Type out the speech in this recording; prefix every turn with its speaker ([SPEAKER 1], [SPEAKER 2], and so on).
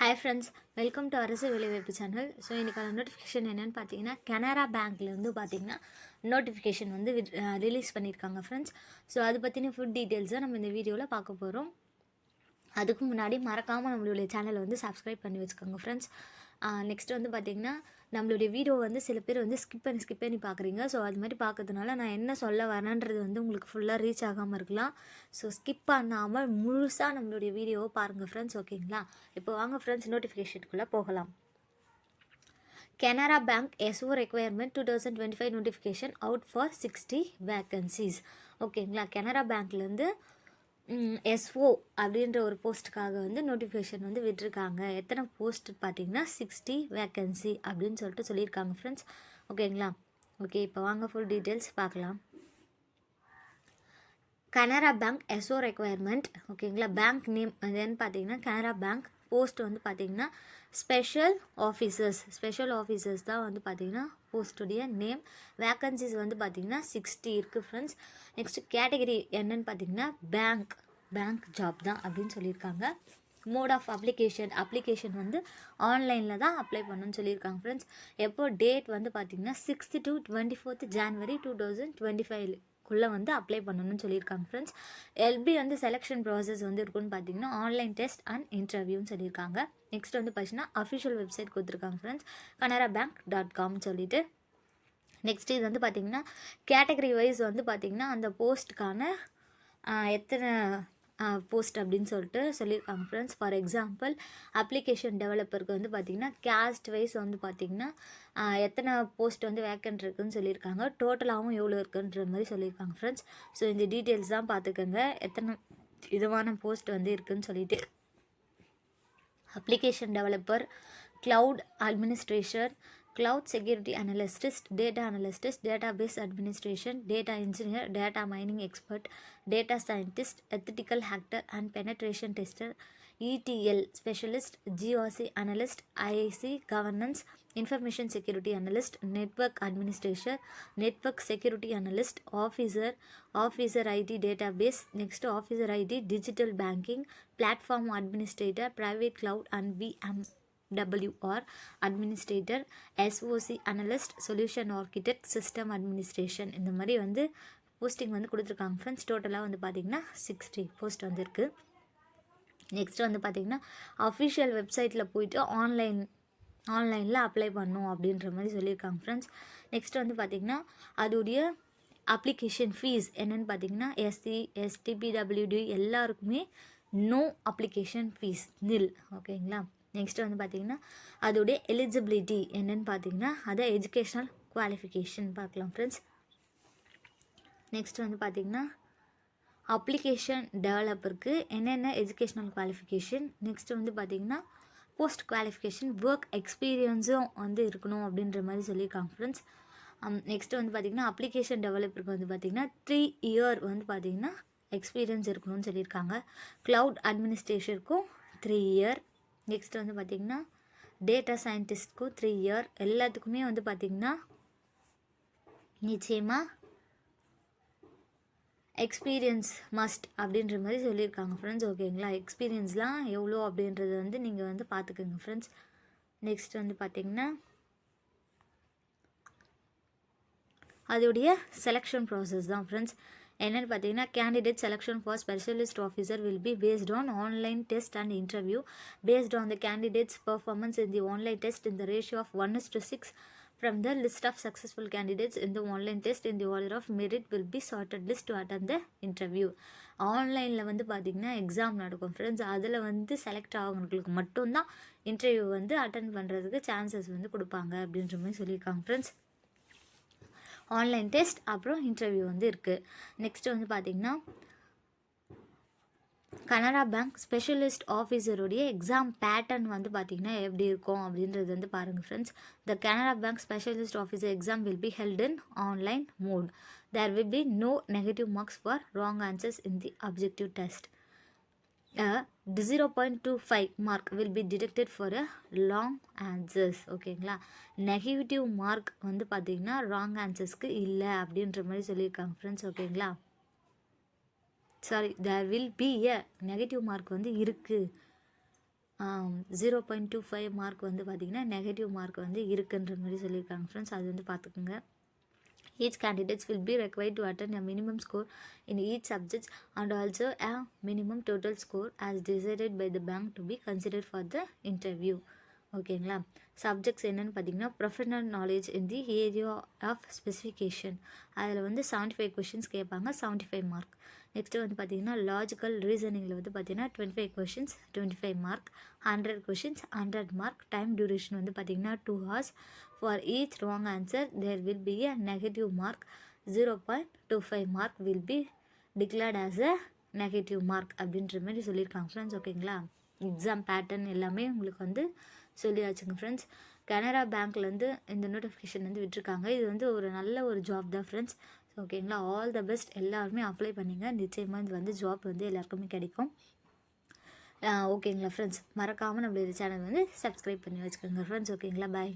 [SPEAKER 1] Hi friends, welcome to அரசு வேலைவாய்ப்பு channel. So இன்றைக்கான நோட்டிஃபிகேஷன் என்னென்னு பார்த்தீங்கன்னா, கனரா பேங்க்லேருந்து பார்த்தீங்கன்னா நோட்டிஃபிகேஷன் வந்து ரிலீஸ் பண்ணியிருக்காங்க ஃப்ரெண்ட்ஸ். ஸோ அது பற்றின ஃபுல் டீட்டெயில்ஸை நம்ம இந்த வீடியோவில் பார்க்க போகிறோம். அதுக்கு முன்னாடி மறக்காமல் நம்மளுடைய சேனலை வந்து சப்ஸ்கிரைப் பண்ணி வச்சுக்கோங்க ஃப்ரெண்ட்ஸ். நெக்ஸ்ட் வந்து பார்த்திங்கன்னா, நம்மளுடைய வீடியோ வந்து சில பேர் வந்து ஸ்கிப் பண்ணி பார்க்குறீங்க. ஸோ அது மாதிரி பார்க்கறதுனால நான் என்ன சொல்ல வரேன்றது வந்து உங்களுக்கு ஃபுல்லாக ரீச் ஆகாமல் இருக்கலாம். ஸோ ஸ்கிப் பண்ணாமல் முழுசாக நம்மளுடைய வீடியோவை பாருங்கள் ஃப்ரெண்ட்ஸ், ஓகேங்களா? இப்போ வாங்க ஃப்ரெண்ட்ஸ், நோட்டிஃபிகேஷனுக்குள்ளே போகலாம். Canara Bank SO requirement 2025 notification out for 60 vacancies. ஓகேங்களா? கனரா பேங்க்லேருந்து எஸ்ஓ அப்படின்ற ஒரு போஸ்ட்டுக்காக வந்து நோட்டிஃபிகேஷன் வந்து விட்டுருக்காங்க. எத்தனை போஸ்ட் பார்த்தீங்கன்னா 60 வேக்கன்சி அப்படின்னு சொல்லியிருக்காங்க ஃப்ரெண்ட்ஸ், ஓகேங்களா? ஓகே, இப்போ வாங்க ஃபுல் டீட்டெயில்ஸ் பார்க்கலாம். கனரா பேங்க் எஸ்ஓ ரெக்குவயர்மெண்ட், ஓகேங்களா? பேங்க் நேம் என்னன்னு பார்த்தீங்கன்னா கனரா பேங்க். போஸ்ட் வந்து பார்த்தீங்கன்னா ஸ்பெஷல் ஆஃபீஸர்ஸ் தான் வந்து பார்த்தீங்கன்னா போஸ்ட்டுடைய நேம். வேக்கன்சிஸ் வந்து பார்த்தீங்கன்னா 60 இருக்குது ஃப்ரெண்ட்ஸ். நெக்ஸ்ட்டு கேட்டகரி என்னன்னு பார்த்தீங்கன்னா பேங்க் ஜாப் தான் அப்படின்னு சொல்லியிருக்காங்க. மோட் ஆஃப் அப்ளிகேஷன் வந்து ஆன்லைனில் தான் அப்ளை பண்ணணும்னு சொல்லியிருக்காங்க ஃப்ரெண்ட்ஸ். எப்போ டேட் வந்து பார்த்தீங்கன்னா 6 to 24 January 2025 வந்து அப்ளை பண்ணணும்னு சொல்லியிருக்காங்க ஃப்ரெண்ட்ஸ். எல்பி வந்து செலெக்ஷன் ப்ராசஸ் வந்து இருக்குன்னு பார்த்தீங்கன்னா ஆன்லைன் டெஸ்ட் அண்ட் இன்டர்வியூன்னு சொல்லியிருக்காங்க. நெக்ஸ்ட் வந்து பார்த்தீங்கன்னா அஃபிஷியல் வெப்சைட் கொடுத்துருக்காங்க ஃப்ரெண்ட்ஸ், canarabank.com சொல்லிட்டு. நெக்ஸ்ட் இது வந்து பார்த்திங்கன்னா கேட்டகரி வைஸ் வந்து பார்த்திங்கன்னா அந்த போஸ்ட்டுக்கான எத்தனை போஸ்ட் அப்படின்னு சொல்லியிருக்காங்க ஃப்ரெண்ட்ஸ். ஃபார் எக்ஸாம்பிள் அப்ளிகேஷன் டெவலப்பருக்கு வந்து பார்த்திங்கன்னா கேஸ்ட் வைஸ் வந்து பார்த்திங்கன்னா எத்தனை போஸ்ட் வந்து வேக்கன்ட் இருக்குதுன்னு சொல்லியிருக்காங்க. டோட்டலாகவும் எவ்வளோ இருக்குன்ற மாதிரி சொல்லியிருக்காங்க ஃப்ரெண்ட்ஸ். ஸோ இந்த டீட்டெயில்ஸ் தான் பார்த்துக்கோங்க, எத்தனை விதமான போஸ்ட் வந்து இருக்குதுன்னு சொல்லிட்டு. Application developer, cloud administrator, cloud security analyst, data analyst, database administration, data engineer, data mining expert, data scientist, ethical hacker and penetration tester, ETL specialist, GRC analyst, IIC governance, information security analyst, network administrator, network security analyst, officer IT database, next officer IT digital banking, platform administrator, private cloud and VMWR administrator, SOC analyst, solution architect, system administration. இந்த மாதிரி வந்து posting வந்து கொடுத்துருக்காங்க friends. டோட்டலாக வந்து பார்த்திங்கன்னா 60 post வந்து இருக்குது. நெக்ஸ்ட் வந்து பார்த்திங்கன்னா அஃபிஷியல் வெப்சைட்டில் போயிட்டு ஆன்லைனில் அப்ளை பண்ணும் அப்படின்ற மாதிரி சொல்லியிருக்காங்க ஃப்ரெண்ட்ஸ். நெக்ஸ்ட் வந்து பார்த்திங்கன்னா அதோடைய அப்ளிகேஷன் ஃபீஸ் என்னென்னு பார்த்தீங்கன்னா SC ST PWD எல்லாருக்குமே நோ அப்ளிகேஷன் ஃபீஸ் நில், ஓகேங்களா? நெக்ஸ்ட் வந்து பார்த்திங்கன்னா அதோடைய எலிஜிபிலிட்டி என்னென்னு பார்த்தீங்கன்னா அதை எஜுகேஷ்னல் குவாலிஃபிகேஷன் பார்க்கலாம் ஃப்ரெண்ட்ஸ். நெக்ஸ்ட் வந்து பார்த்திங்கன்னா அப்ளிகேஷன் டெவலப்பருக்கு என்னென்ன எஜுகேஷ்னல் குவாலிஃபிகேஷன், நெக்ஸ்ட் வந்து பார்த்திங்கன்னா போஸ்ட் குவாலிஃபிகேஷன் ஒர்க் எக்ஸ்பீரியன்ஸும் வந்து இருக்கணும் அப்படின்ற மாதிரி சொல்லியிருக்காங்க ஃப்ரெண்ட்ஸ். நெக்ஸ்ட் வந்து பார்த்திங்கன்னா அப்ளிகேஷன் டெவலப்பருக்கு வந்து பார்த்திங்கன்னா 3 year வந்து பார்த்திங்கன்னா எக்ஸ்பீரியன்ஸ் இருக்கணும்னு சொல்லியிருக்காங்க. Cloud அட்மினிஸ்ட்ரேஷனுக்கும் 3 year. நெக்ஸ்ட் வந்து பார்த்திங்கன்னா டேட்டா சயின்டிஸ்ட்க்கும் 3 year. எல்லாத்துக்குமே வந்து பார்த்திங்கன்னா நிச்சயமாக எக்ஸ்பீரியன்ஸ் மஸ்ட் அப்படின்ற மாதிரி சொல்லியிருக்காங்க ஃப்ரெண்ட்ஸ், ஓகேங்களா? எக்ஸ்பீரியன்ஸ்லாம் எவ்வளோ அப்படின்றது வந்து நீங்கள் வந்து பார்த்துக்கோங்க ஃப்ரெண்ட்ஸ். நெக்ஸ்ட் வந்து பார்த்திங்கன்னா அதோடைய செலெக்ஷன் ப்ராசஸ் தான் ஃப்ரெண்ட்ஸ். என்னென்னு பார்த்தீங்கன்னா candidate selection for specialist officer will be based on online test and interview based on the candidates performance in the online test in the ratio of 1:6 from the list of successful candidates in the online test in the order of merit will be sorted list to attend the interview. ஆன்லைனில் வந்து பார்த்திங்கன்னா exam நடக்கும் friends. அதில் வந்து select ஆகிறவங்களுக்கு மட்டும்தான் interview வந்து attend பண்ணுறதுக்கு chances வந்து கொடுப்பாங்க அப்படின்ற மாதிரி சொல்லியிருக்காங்க ஃப்ரெண்ட்ஸ். ஆன்லைன் டெஸ்ட் அப்புறம் இன்டர்வியூ வந்து இருக்குது. நெக்ஸ்ட் வந்து பார்த்திங்கன்னா கனரா பேங்க் ஸ்பெஷலிஸ்ட் ஆஃபீஸருடைய எக்ஸாம் பேட்டர்ன் வந்து பார்த்திங்கன்னா எப்படி இருக்கும் அப்படின்றது வந்து பாருங்கள் friends. The Canara bank specialist officer exam will be held in online mode. There will be no negative marks for wrong answers in the objective test. 0.25 mark will be deducted for a long answers, ஓகேங்களா? Negative mark வந்து பார்த்திங்கன்னா wrong ஆன்சர்ஸ்க்கு இல்லை அப்படின்ற மாதிரி சொல்லியிருக்காங்க friends, ஓகேங்களா? Sorry, there will be a negative mark வந்து இருக்குது 0.25 மார்க் வந்து பார்த்திங்கன்னா நெகட்டிவ் மார்க் வந்து இருக்குன்ற மாதிரி சொல்லியிருக்காங்க ஃப்ரெண்ட்ஸ். அது வந்து பார்த்துக்குங்க. Each candidates will be required to attain a minimum score in each subject and also a minimum total score as decided by the bank to be considered for the interview. ஓகேங்களா. Subjects என்னென்னு பார்த்தீங்கன்னா professional knowledge in the area of specification, அதில் வந்து 75 questions கேட்பாங்க, 75 mark. Next வந்து பார்த்திங்கன்னா logical ரீசனிங்கில் வந்து பார்த்திங்கன்னா 25 questions 25 mark, 100 questions 100 mark. Time duration வந்து பார்த்திங்கன்னா 2 hours. For each wrong answer there will be a negative mark. 0.25 mark will be declared as a negative mark அப்படின்ற மாதிரி சொல்லியிருக்காங்க ஃப்ரெண்ட்ஸ். ஓகேங்களா. எக்ஸாம் பேட்டர்ன் எல்லாமே உங்களுக்கு வந்து சொல்லியாச்சுங்க ஃப்ரெண்ட்ஸ். கனரா பேங்க்லேருந்து இந்த நோட்டிஃபிகேஷன் வந்து விட்டுருக்காங்க. இது வந்து ஒரு நல்ல ஒரு ஜாப் தான் ஃப்ரெண்ட்ஸ். ஓகேங்களா. All the best. எல்லாருமே அப்ளை பண்ணிங்க. நிச்சயமாக இது வந்து ஜாப் வந்து எல்லாருக்குமே கிடைக்கும். ஓகேங்களா ஃப்ரெண்ட்ஸ். மறக்காமல் நம்மளுடைய சேனல் வந்து சப்ஸ்கிரைப் பண்ணி வச்சுக்கோங்க ஃப்ரெண்ட்ஸ். ஓகேங்களா. பாய்.